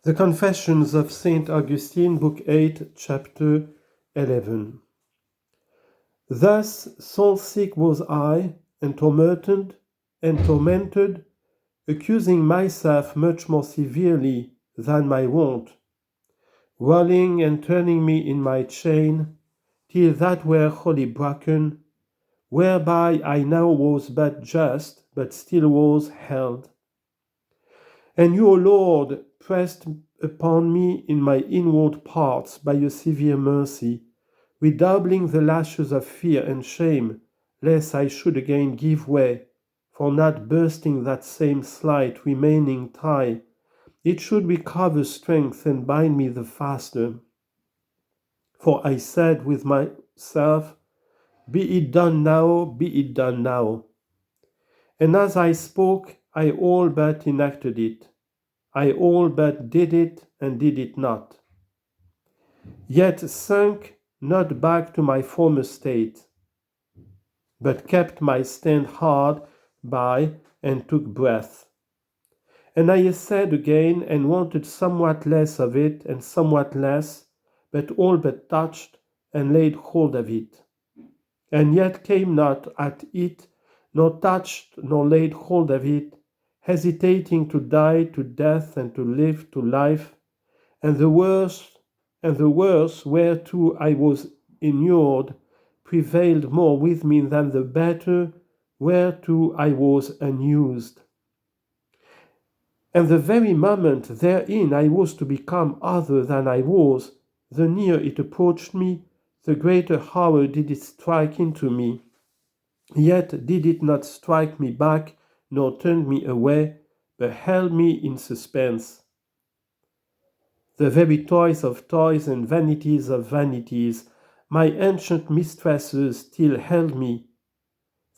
The Confessions of Saint Augustine, Book 8, Chapter 11. Thus soul-sick was I, and tormented, accusing myself much more severely than my wont, rolling and turning me in my chain, till that were wholly broken, whereby I now was but just, but still was held. And you, O Lord, pressed upon me in my inward parts by your severe mercy, redoubling the lashes of fear and shame, lest I should again give way, for not bursting that same slight remaining tie, it should recover strength and bind me the faster. For I said with myself, be it done now, be it done now. And as I spoke, I all but enacted it. I all but did it and did it not. Yet sunk not back to my former state, but kept my stand hard by and took breath. And I essayed again and wanted somewhat less of it and somewhat less, but all but touched and laid hold of it, and yet came not at it, nor touched nor laid hold of it, hesitating to die to death and to live to life, and the worse whereto I was inured prevailed more with me than the better whereto I was unused. And the very moment therein I was to become other than I was, the nearer it approached me, the greater horror did it strike into me. Yet did it not strike me back, nor turn me away, but held me in suspense. The very toys of toys and vanities of vanities, my ancient mistresses still held me.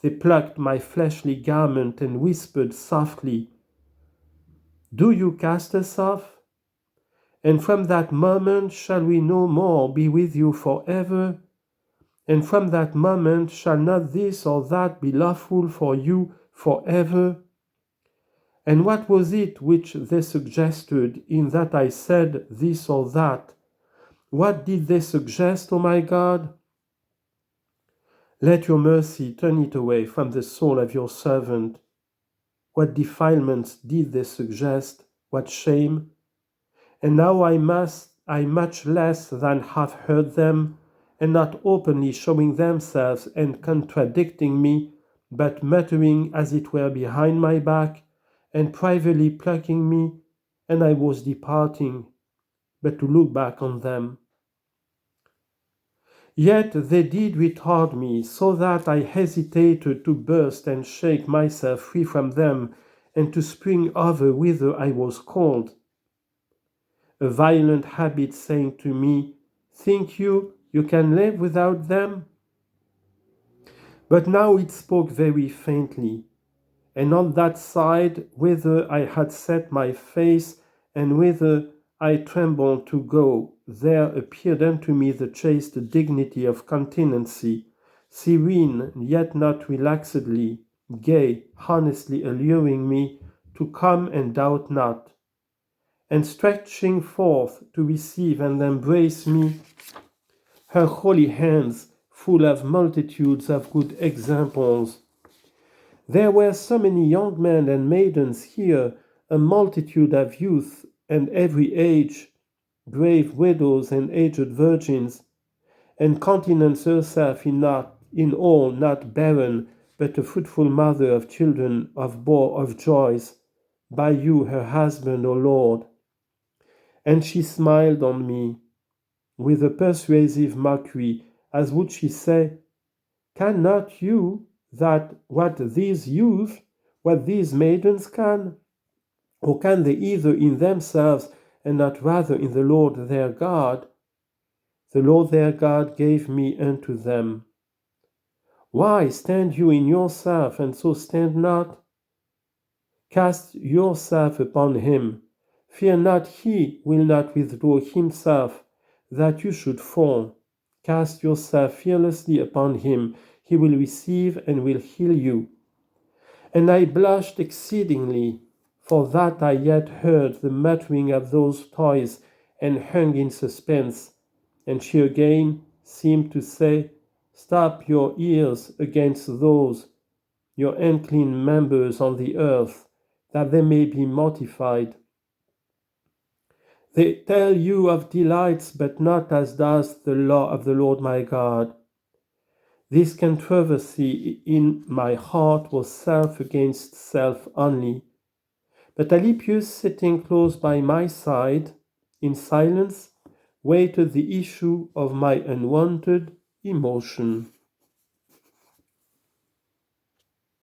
They plucked my fleshly garment and whispered softly, "Do you cast us off? And from that moment shall we no more be with you forever? And from that moment shall not this or that be lawful for you forever?" And what was it which they suggested in that I said this or that? What did they suggest, O my God? Let your mercy turn it away from the soul of your servant. What defilements did they suggest? What shame? And now I much less than have heard them, and not openly showing themselves and contradicting me, but muttering as it were behind my back, and privately plucking me, and I was departing, but to look back on them. Yet they did retard me, so that I hesitated to burst and shake myself free from them, and to spring over whither I was called. A violent habit saying to me, "Think you can live without them?" But now it spoke very faintly, and on that side whither I had set my face, and whither I trembled to go, there appeared unto me the chaste dignity of continency, serene, yet not relaxedly, gay, honestly alluring me to come and doubt not, and stretching forth to receive and embrace me, her holy hands full of multitudes of good examples. There were so many young men and maidens here, a multitude of youth and every age, brave widows and aged virgins, and continence herself in all not barren, but a fruitful mother of children of joys, by you her husband, O Lord. And she smiled on me with a persuasive mockery, as would she say, "Cannot you that what these maidens can? Or can they either in themselves and not rather in the Lord their God? The Lord their God gave me unto them. Why stand you in yourself, and so stand not? Cast yourself upon him. Fear not, he will not withdraw himself, that you should fall. Cast yourself fearlessly upon him. He will receive and will heal you." And I blushed exceedingly, For that I yet heard the muttering of those toys and hung in suspense, and she again seemed to say, Stop your ears against those, your unclean members on the earth, that they may be mortified. They tell you of delights, but not as does the law of the Lord my God. This controversy in my heart was self against self only. But Alypius, sitting close by my side, in silence, waited the issue of my unwanted emotion.